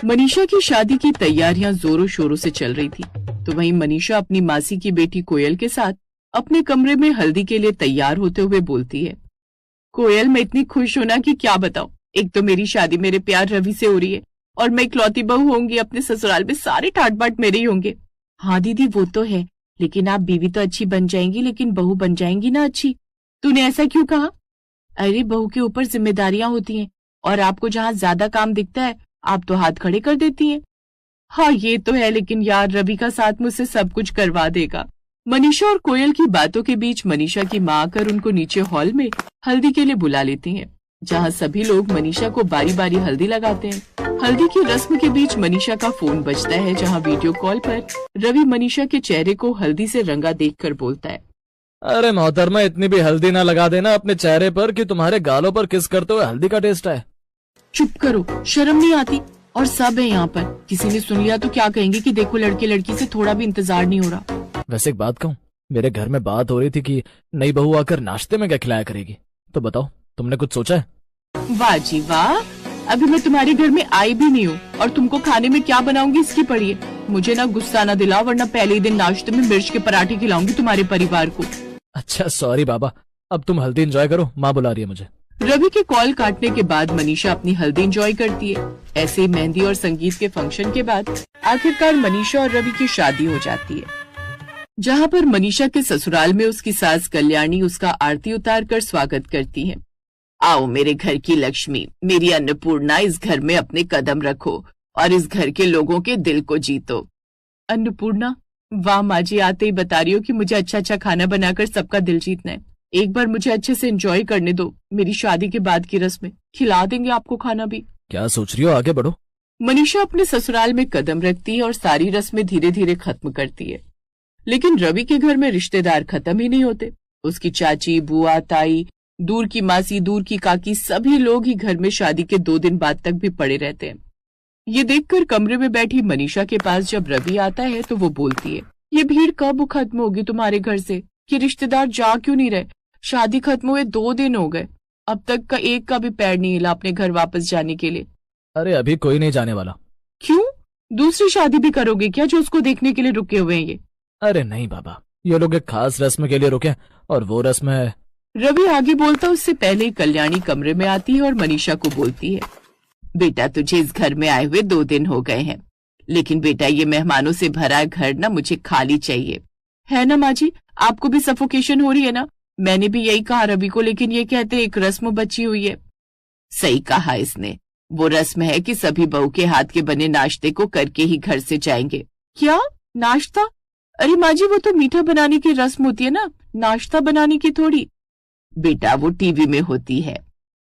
मनीषा की शादी की तैयारियां जोरों शोरों से चल रही थी, तो वहीं मनीषा अपनी मासी की बेटी कोयल के साथ अपने कमरे में हल्दी के लिए तैयार होते हुए बोलती है। कोयल, मैं इतनी खुश हूं ना कि क्या बताऊं। एक तो मेरी शादी मेरे प्यार रवि से हो रही है और मैं इकलौती बहू होंगी। अपने ससुराल में सारे ठाट बाट मेरे ही होंगे। हाँ दीदी, वो तो है, लेकिन आप बीवी तो अच्छी बन जाएंगी, लेकिन बहू बन जाएंगी ना अच्छी। तूने ऐसा क्यों कहा? अरे बहू के ऊपर जिम्मेदारियां होती हैं और आपको जहाँ ज्यादा काम दिखता है आप तो हाथ खड़े कर देती हैं। हाँ ये तो है, लेकिन यार रवि का साथ मुझसे सब कुछ करवा देगा। मनीषा और कोयल की बातों के बीच मनीषा की माँ आकर उनको नीचे हॉल में हल्दी के लिए बुला लेती हैं, जहाँ सभी लोग मनीषा को बारी बारी हल्दी लगाते हैं। हल्दी की रस्म के बीच मनीषा का फोन बजता है, जहाँ वीडियो कॉल पर रवि मनीषा के चेहरे को हल्दी से रंगा देखकर बोलता है, अरे मोहतरमा, इतनी भी हल्दी ना लगा देना अपने चेहरे पर कि तुम्हारे गालों पर किस करते हुए हल्दी का टेस्ट है। चुप करो, शर्म नहीं आती? और सब है यहाँ पर, किसी ने सुन लिया तो क्या कहेंगे कि देखो लड़के लड़की से थोड़ा भी इंतजार नहीं हो रहा। वैसे एक बात कहूँ, मेरे घर में बात हो रही थी कि नई बहू आकर नाश्ते में क्या खिलाया करेगी, तो बताओ तुमने कुछ सोचा है? वाह जी वाह, अभी मैं तुम्हारे घर में आई भी नहीं हूँ और तुमको खाने में क्या बनाऊंगी इसकी पड़ी है। मुझे ना गुस्सा ना दिलाओ, वरना पहले ही दिन नाश्ते में मिर्च के पराठे खिलाऊंगी तुम्हारे परिवार को। अच्छा सॉरी बाबा, अब तुम हल्दी एंजॉय करो, माँ बुला रही है मुझे। रवि के कॉल काटने के बाद मनीषा अपनी हल्दी एंजॉय करती है। ऐसे ही मेहंदी और संगीत के फंक्शन के बाद आखिरकार मनीषा और रवि की शादी हो जाती है, जहाँ पर मनीषा के ससुराल में उसकी सास कल्याणी उसका आरती उतार कर स्वागत करती है। आओ मेरे घर की लक्ष्मी, मेरी अन्नपूर्णा, इस घर में अपने कदम रखो और इस घर के लोगों के दिल को जीतो। अन्नपूर्णा, वाह माँ जी, आते ही बता रही हो कि मुझे अच्छा अच्छा खाना बनाकर सबका दिल जीतना है। एक बार मुझे अच्छे से एंजॉय करने दो, मेरी शादी के बाद की रस्में खिला देंगे आपको खाना भी। क्या सोच रही हो, आगे बढ़ो। मनीषा अपने ससुराल में कदम रखती है और सारी रस्में धीरे धीरे खत्म करती है, लेकिन रवि के घर में रिश्तेदार खत्म ही नहीं होते। उसकी चाची, बुआ, ताई, दूर की मासी, दूर की काकी, सभी लोग ही घर में शादी के 2 दिन बाद तक भी पड़े रहते हैं। ये देखकर कमरे में बैठी मनीषा के पास जब रवि आता है तो वो बोलती है, ये भीड़ कब खत्म होगी तुम्हारे घर से? कि रिश्तेदार जा क्यों नहीं रहे? शादी खत्म हुए 2 दिन हो गए, अब तक का एक का भी पैर नहीं हिला अपने घर वापस जाने के लिए। अरे अभी कोई नहीं जाने वाला। क्यों? दूसरी शादी भी करोगे क्या जो उसको देखने के लिए रुके हुए हैं ये? अरे नहीं बाबा, ये लोग एक खास रस्म के लिए रुके और वो रस्म है। रवि आगे बोलता उससे पहले ही कल्याणी कमरे में आती है और मनीषा को बोलती है, बेटा तुझे इस घर में आए हुए 2 दिन हो गए हैं, लेकिन बेटा ये मेहमानों से भरा घर ना मुझे खाली चाहिए। है ना माँ जी, आपको भी सफोकेशन हो रही है ना? मैंने भी यही कहा रवि को, लेकिन ये कहते एक रस्म बची हुई है। सही कहा इसने, वो रस्म है कि सभी बहू के हाथ के बने नाश्ते को करके ही घर से जाएंगे। क्या नाश्ता? अरे माँ जी, वो तो मीठा बनाने की रस्म होती है ना, नाश्ता बनाने की थोड़ी। बेटा वो टीवी में होती है,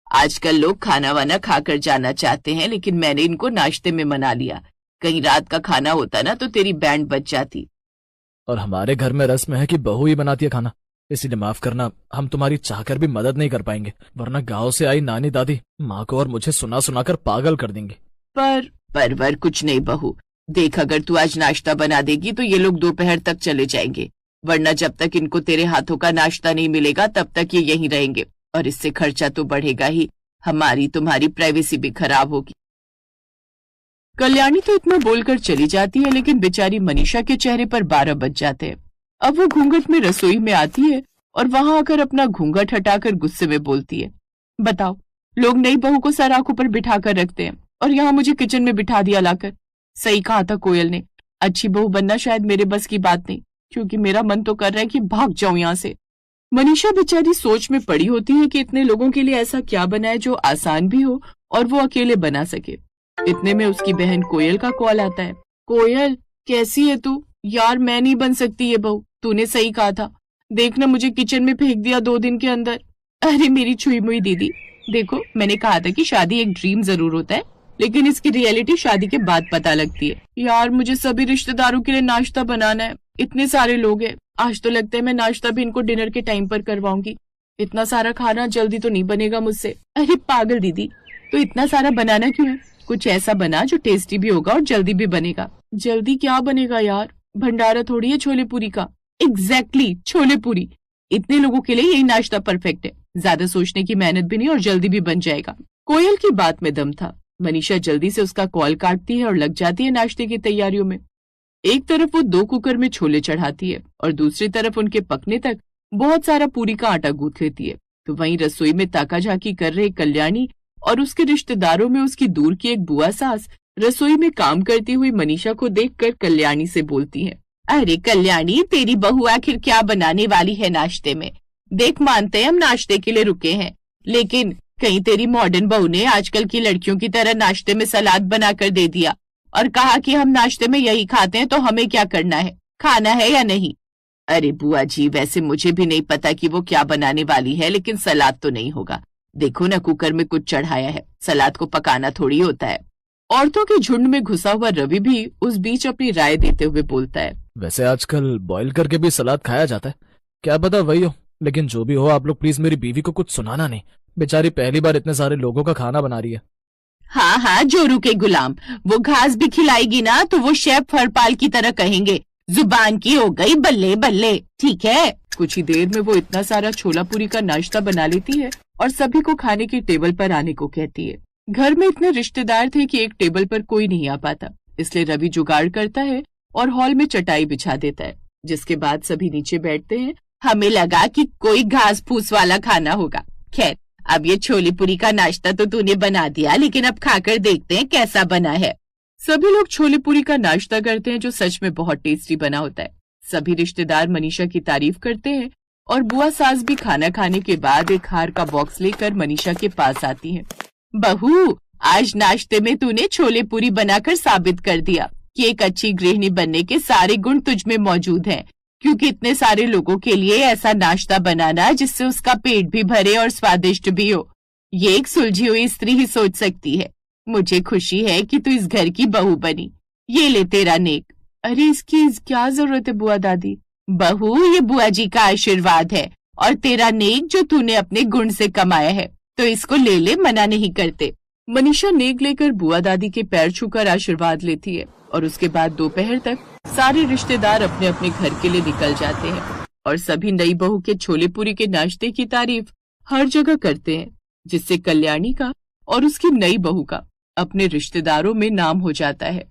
आजकल लोग खाना वाना खाकर जाना चाहते हैं, लेकिन मैंने इनको नाश्ते में मना लिया। कहीं रात का खाना होता ना तो तेरी बैंड बच जाती। और हमारे घर में रस्म है कि बहू ही बनाती है खाना, इसीलिए माफ करना, हम तुम्हारी चाहकर भी मदद नहीं कर पाएंगे, वरना गांव से आई नानी दादी माँ को और मुझे सुना सुनाकर पागल कर देंगे। पर कुछ नहीं बहू, देख अगर तू आज नाश्ता बना देगी तो ये लोग दोपहर तक चले जाएंगे, वरना जब तक इनको तेरे हाथों का नाश्ता नहीं मिलेगा तब तक ये यहीं रहेंगे, और इससे खर्चा तो बढ़ेगा ही, हमारी तुम्हारी प्राइवेसी भी खराब होगी। कल्याणी तो इतना बोलकर चली जाती है, लेकिन बेचारी मनीषा के चेहरे पर 12 बज जाते हैं। अब वो घूंघट में रसोई में आती है और वहां आकर अपना घूंघट हटाकर गुस्से में बोलती है, बताओ लोग नई बहू को सर आंखों पर बिठा कर रखते हैं और यहाँ मुझे किचन में बिठा दिया लाकर। सही कहा था कोयल ने, अच्छी बहू बनना शायद मेरे बस की बात नहीं, क्योंकि मेरा मन तो कर रहा है कि भाग जाऊं यहाँ से। मनीषा बेचारी सोच में पड़ी होती है कि इतने लोगों के लिए ऐसा क्या बनाए जो आसान भी हो और वो अकेले बना सके। इतने में उसकी बहन कोयल का कॉल आता है। कोयल कैसी है तू? यार मैं नहीं बन सकती ये बहू, तूने सही कहा था, देखना मुझे किचन में फेंक दिया 2 दिन के अंदर। अरे मेरी छुई मुई दीदी, देखो मैंने कहा था कि शादी एक ड्रीम जरूर होता है, लेकिन इसकी रियलिटी शादी के बाद पता लगती है। यार मुझे सभी रिश्तेदारों के लिए नाश्ता बनाना है, इतने सारे लोग हैं, आज तो लगता है मैं नाश्ता भी इनको डिनर के टाइम पर करवाऊंगी। इतना सारा खाना जल्दी तो नहीं बनेगा मुझसे। अरे पागल दीदी, तो इतना सारा बनाना क्यों है? कुछ ऐसा बना जो टेस्टी भी होगा और जल्दी भी बनेगा। जल्दी क्या बनेगा यार, भंडारा थोड़ी है छोले पूरी का। एग्जैक्टली, छोले पूरी। इतने लोगों के लिए यही नाश्ता परफेक्ट है, ज्यादा सोचने की मेहनत भी नहीं और जल्दी भी बन जाएगा। कोयल की बात में दम था, मनीषा जल्दी से उसका कॉल काटती है और लग जाती है नाश्ते की तैयारियों में। एक तरफ वो 2 कुकर में छोले चढ़ाती है और दूसरी तरफ उनके पकने तक बहुत सारा पूरी का आटा गूंथ लेती है। तो वहीं रसोई में ताकाझाकी कर रहे कल्याणी और उसके रिश्तेदारों में उसकी दूर की एक बुआ सास रसोई में काम करती हुई मनीषा को देखकर कल्याणी से बोलती है, अरे कल्याणी, तेरी बहू आखिर क्या बनाने वाली है नाश्ते में? देख, मानते हैं हम नाश्ते के लिए रुके हैं, लेकिन कहीं तेरी मॉडर्न बहू ने आजकल की लड़कियों की तरह नाश्ते में सलाद बनाकर दे दिया और कहा कि हम नाश्ते में यही खाते हैं, तो हमें क्या करना है, खाना है या नहीं? अरे बुआ जी, वैसे मुझे भी नहीं पता कि वो क्या बनाने वाली है, लेकिन सलाद तो नहीं होगा। देखो ना, कुकर में कुछ चढ़ाया है, सलाद को पकाना थोड़ी होता है। औरतों के झुंड में घुसा हुआ रवि भी उस बीच अपनी राय देते हुए बोलता है, वैसे आजकल बॉईल करके भी सलाद खाया जाता है, क्या पता वही हो। लेकिन जो भी हो, आप लोग प्लीज मेरी बीवी को कुछ सुनाना नहीं, बेचारी पहली बार इतने सारे लोगों का खाना बना रही है। हाँ हाँ, जोरू के गुलाम, वो घास भी खिलाएगी ना तो वो शेफ हरपाल की तरह कहेंगे, जुबान की हो गई बल्ले बल्ले, ठीक है। कुछ ही देर में वो इतना सारा छोला पूरी का नाश्ता बना लेती है और सभी को खाने की टेबल पर आने को कहती है। घर में इतने रिश्तेदार थे कि एक टेबल पर कोई नहीं आ पाता, इसलिए रवि जुगाड़ करता है और हॉल में चटाई बिछा देता है, जिसके बाद सभी नीचे बैठते हैं। हमें लगा कि कोई घास फूस वाला खाना होगा। खैर, अब ये छोले पूरी का नाश्ता तो तूने बना दिया, लेकिन अब खाकर देखते हैं कैसा बना है। सभी लोग छोले पूरी का नाश्ता करते हैं, जो सच में बहुत टेस्टी बना होता है। सभी रिश्तेदार मनीषा की तारीफ करते हैं और बुआ सास भी खाना खाने के बाद एक हार का बॉक्स लेकर मनीषा के पास आती है। बहू, आज नाश्ते में तूने छोले पूरी बनाकर साबित कर दिया कि एक अच्छी गृहिणी बनने के सारे गुण तुझ में मौजूद हैं, क्योंकि इतने सारे लोगों के लिए ऐसा नाश्ता बनाना जिससे उसका पेट भी भरे और स्वादिष्ट भी हो, ये एक सुलझी हुई स्त्री ही सोच सकती है। मुझे खुशी है कि तू इस घर की बहू बनी। ये ले तेरा नेक। अरे, इसकी क्या जरूरत है बुआ दादी? बहू, ये बुआ जी का आशीर्वाद है और तेरा नेक जो तूने अपने गुण से कमाया है, तो इसको ले ले, मना नहीं करते। मनीषा नेक लेकर बुआ दादी के पैर छूकर आशीर्वाद लेती है और उसके बाद दोपहर तक सारे रिश्तेदार अपने अपने घर के लिए निकल जाते हैं और सभी नई बहू के छोले पूरी के नाश्ते की तारीफ हर जगह करते हैं, जिससे कल्याणी का और उसकी नई बहू का अपने रिश्तेदारों में नाम हो जाता है।